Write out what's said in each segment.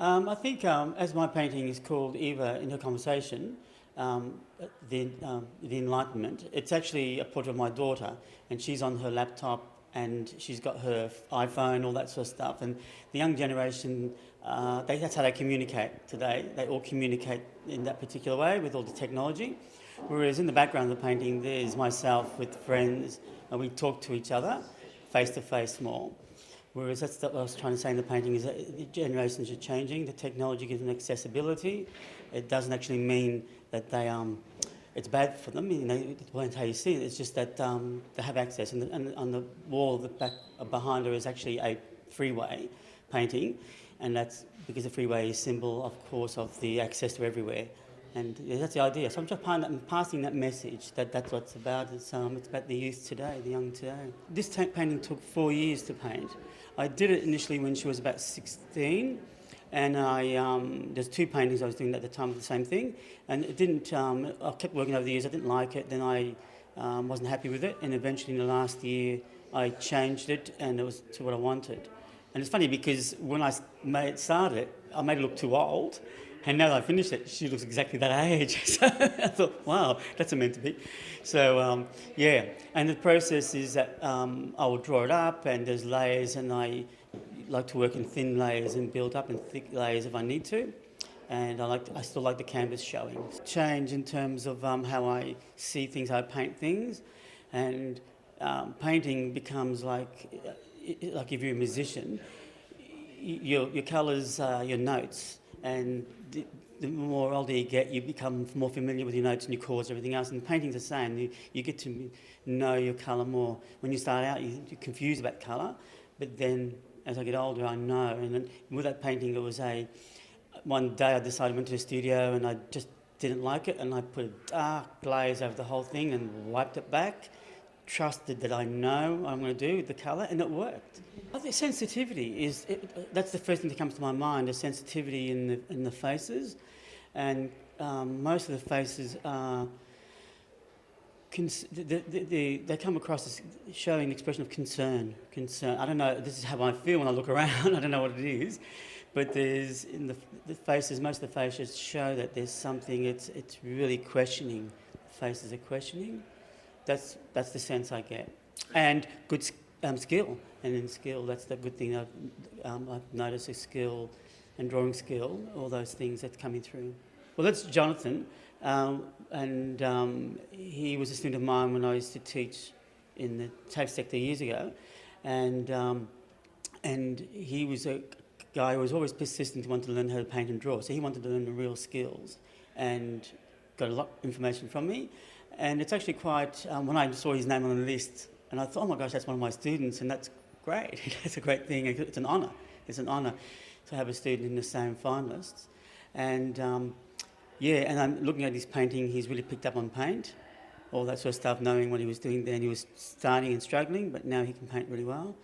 I think as my painting is called Eva in her conversation, um, the Enlightenment, it's actually a portrait of my daughter, and she's on her laptop and she's got her iPhone, all that sort of stuff. And the young generation, that's how they communicate today. They all communicate in that particular way with all the technology. Whereas in the background of the painting, there's myself with friends, and we talk to each other face to face more. Whereas that's what I was trying to say in the painting, is that the generations are changing. The technology gives them accessibility. It doesn't actually mean that it's bad for them. You know, it depends how you see it. It's just that they have access. And on the wall behind her is actually a freeway painting, and that's because the freeway is symbol, of course, of the access to everywhere. And yeah, that's the idea. So I'm just passing that message that's what it's about. It's about the youth today, the young today. This painting took 4 years to paint. I did it initially when she was about 16, and there's two paintings I was doing at the time of the same thing, and it didn't. I kept working over the years. I didn't like it. Then I wasn't happy with it, and eventually in the last year I changed it, and it was to what I wanted. And it's funny because when I started it, I made it look too old. And now that I finished it, she looks exactly that age. So I thought, wow, that's meant to be. So, yeah. And the process is that I will draw it up, and there's layers, and I like to work in thin layers and build up in thick layers if I need to. And I still like the canvas showing. Change in terms of how I see things, how I paint things. And painting becomes like if you're a musician, your colours are your notes. And the more older you get, you become more familiar with your notes and your chords and everything else. And painting's the same. You get to know your colour more. When you start out, you're confused about colour, but then as I get older, I know. And then with that painting, it was one day I decided I went to the studio and I just didn't like it, and I put a dark glaze over the whole thing and wiped it back. Trusted that I know what I'm going to do with the colour, and it worked. I think sensitivity that's the first thing that comes to my mind, the sensitivity in the faces, and most of the faces are they come across as showing an expression of concern. I don't know, this is how I feel when I look around. I don't know what it is, but there's in the faces, most of the faces show that there's something. It's really questioning. The faces are questioning. That's the sense I get, and good skill. And in skill, that's the good thing. I've noticed is skill and drawing skill, all those things that's coming through. Well, that's Jonathan, and he was a student of mine when I used to teach in the TAFE sector years ago, and he was a guy who was always persistent, wanted to learn how to paint and draw. So he wanted to learn the real skills, and got a lot of information from me. And it's actually quite, when I saw his name on the list, and I thought, oh my gosh, that's one of my students, and that's great. It's a great thing. It's an honour. It's an honour to have a student in the same finalists. And and I'm looking at his painting, he's really picked up on paint, all that sort of stuff, knowing what he was doing then. He was starting and struggling, but now he can paint really well.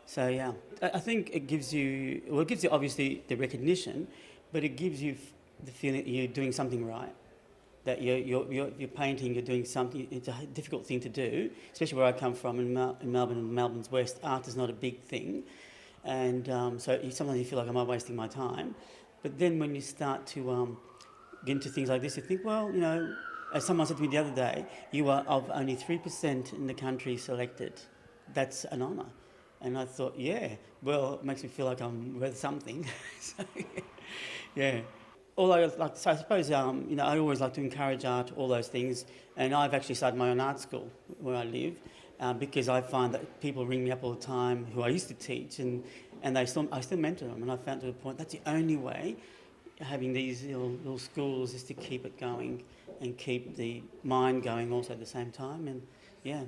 So yeah, I think it gives you obviously the recognition, but it gives you the feeling that you're doing something right. That you're painting, you're doing something. It's a difficult thing to do, especially where I come from in Melbourne and Melbourne's West. Art is not a big thing, and so sometimes you feel like, am I wasting my time? But then when you start to get into things like this, you think, well, you know, as someone said to me the other day, you are of only 3% in the country selected. That's an honour. And I thought, yeah, well, it makes me feel like I'm worth something. So, yeah. All I like to say, I suppose, I always like to encourage art, all those things, and I've actually started my own art school where I live, because I find that people ring me up all the time who I used to teach, and I still mentor them, and I found to the point that's the only way having these little schools is to keep it going and keep the mind going also at the same time, and yeah.